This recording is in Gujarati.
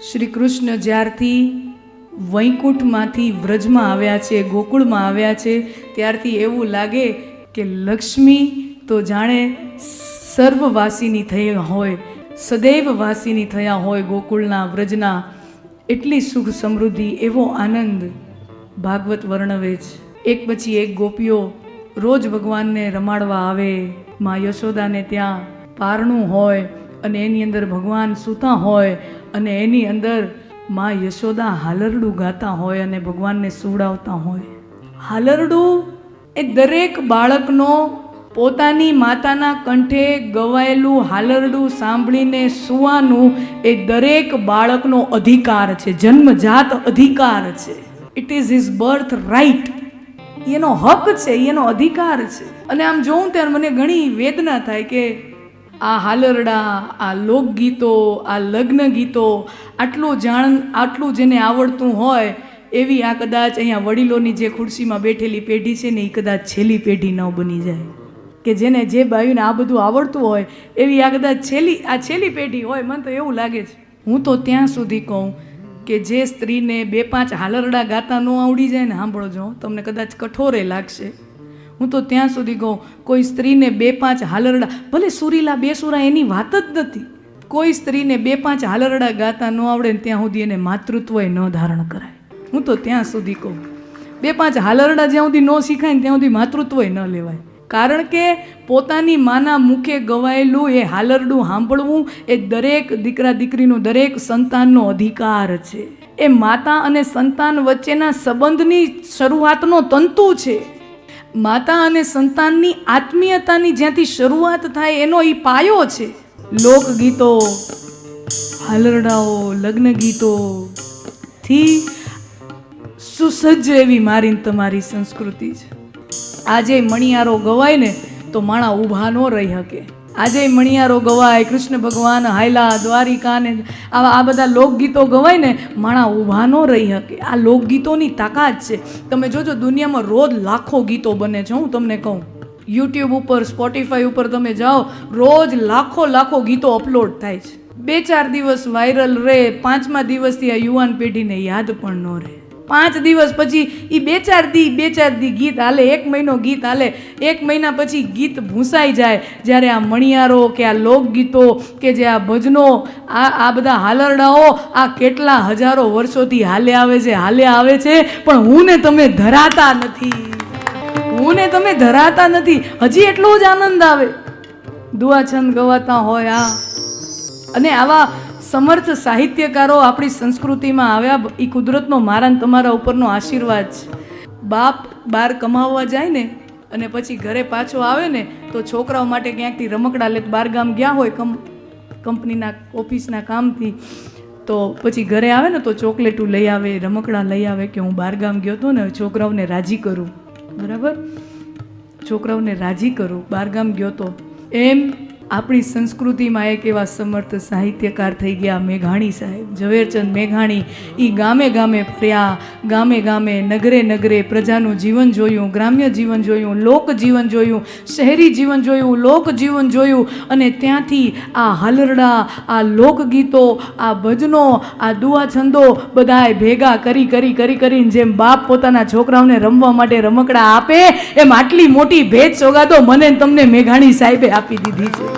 શ્રી કૃષ્ણ જ્યારથી વૈકુંઠમાંથી વ્રજમાં આવ્યા છે, ગોકુળમાં આવ્યા છે, ત્યારથી એવું લાગે કે લક્ષ્મી તો જાણે સર્વવાસીની થઈ હોય, સદૈવ વાસીની થયા હોય ગોકુળના વ્રજના. એટલી સુખ સમૃદ્ધિ, એવો આનંદ ભાગવત વર્ણવે છે. એક પછી એક ગોપીઓ રોજ ભગવાનને રમાડવા આવે. મા યશોદાને ત્યાં પારણું હોય અને એની અંદર ભગવાન સૂતા હોય અને એની અંદર મા યશોદા હાલરડું ગાતા હોય અને ભગવાનને સુવડાવતા હોય. હાલરડું એ દરેક બાળકનો પોતાની માતાના કંઠે ગવાયેલું હાલરડું સાંભળીને સૂવાનું એ દરેક બાળકનો અધિકાર છે, જન્મજાત અધિકાર છે. It is his birth right. એનો હક છે, એનો અધિકાર છે. અને આમ જોઉં ત્યારે મને ઘણી વેદના થાય કે આ હાલરડા, આ લોકગીતો, આ લગ્ન ગીતો આટલું જેને આવડતું હોય એવી આ કદાચ અહીંયા વડીલોની જે ખુરશીમાં બેઠેલી પેઢી છે ને એ કદાચ છેલ્લી પેઢી ન બની જાય. કે જેને જે બાયુને આ બધું આવડતું હોય એવી આ કદાચ છેલ્લી પેઢી હોય. મને તો એવું લાગે છે. હું તો ત્યાં સુધી કહું કે જે સ્ત્રીને 2-5 હાલરડા ગાતા ન આવડી જાય ને, સાંભળજો, તમને કદાચ કઠોરે લાગશે. હું તો ત્યાં સુધી કહું, કોઈ સ્ત્રીને 2-5 હાલરડા, ભલે સુરીલા બેસુરા એની વાત જ નથી, કોઈ સ્ત્રીને 2-5 હાલરડા ગાતા ન આવડે ને ત્યાં સુધી એને માતૃત્વ ન ધારણ કરાય. હું તો ત્યાં સુધી કહું, 2-5 હાલરડા જ્યાં સુધી ન શીખાય ને ત્યાં સુધી માતૃત્વ ન લેવાય. કારણ કે પોતાની માના મુખે ગવાયેલું એ હાલરડું સાંભળવું એ દરેક દીકરા દીકરીનો, દરેક સંતાનનો અધિકાર છે. એ માતા અને સંતાન વચ્ચેના સંબંધની શરૂઆતનો તંતુ છે. માતા અને સંતાનની આત્મીયતાની જ્યાંથી શરૂઆત થાય એનો એ પાયો છે. લોકગીતો, હાલરડાઓ, લગ્ન ગીતોથી સુસજ્જ એવી મારી તમારી સંસ્કૃતિ છે. આજે મણિયારો ગવાય ને તો માણા ઊભા ન રહી શકે. આજે મણિયારો ગવાય, કૃષ્ણ ભગવાન હાયલા દ્વારિકા ને આ બધા લોકગીતો ગવાય ને માણા ઊભા ન રહી શકે. આ લોકગીતોની તાકાત છે. તમે જોજો દુનિયામાં રોજ લાખો ગીતો બને છે. હું તમને કહું, યુટ્યુબ ઉપર, સ્પોટીફાઈ ઉપર તમે જાઓ, રોજ લાખો ગીતો અપલોડ થાય છે. 2-4 દિવસ વાયરલ રહે, 5મા દિવસથી આ યુવાન પેઢીને યાદ પણ ન રહે. 5 દિવસ પછી એ 2-4 દી ગીત હાલે, 1 મહિનો ગીત હાલે, 1 મહિના પછી ગીત ભૂંસાઈ જાય. જ્યારે આ મણિયારો કે આ લોકગીતો કે જે આ ભજનો, આ બધા હાલરડાઓ આ કેટલા હજારો વર્ષોથી હાલે આવે છે, પણ હું ને તમે ધરાતા નથી. હજી એટલો જ આનંદ આવે. દુઆ છંદ ગવાતા હોય અને આવા સમર્થ સાહિત્યકારો આપણી સંસ્કૃતિમાં આવ્યા, એ કુદરતનો મારા ને તમારા ઉપરનો આશીર્વાદ છે. બાપ બહાર કમાવવા જાય ને અને પછી ઘરે પાછો આવે ને તો છોકરાઓ માટે ક્યાંકથી રમકડા લે, બહારગામ ગયા હોય કંપનીના ઓફિસના કામથી, તો પછી ઘરે આવે ને તો ચોકલેટું લઈ આવે, રમકડા લઈ આવે કે હું બહારગામ ગયો હતો ને છોકરાઓને રાજી કરું. બરાબર, છોકરાઓને રાજી કરું, બહારગામ ગયો તો. એમ આપણી સંસ્કૃતિમાં એક એવા સમર્થ સાહિત્યકાર થઈ ગયા મેઘાણી સાહેબ, ઝવેરચંદ મેઘાણી. એ ગામે ગામે ફર્યા, ગામે નગરે પ્રજાનું જીવન જોયું, ગ્રામ્ય જીવન જોયું, લોક જીવન જોયું, શહેરી જીવન જોયું, લોક જીવન જોયું. અને ત્યાંથી આ હાલરડા, આ લોકગીતો, આ ભજનો, આ દુઆ છંદો બધાય ભેગા કરીને જેમ બાપ પોતાના છોકરાઓને રમવા માટે રમકડા આપે, એમ આટલી મોટી ભેટ સોગાદો મને તમને મેઘાણી સાહેબે આપી દીધી છે.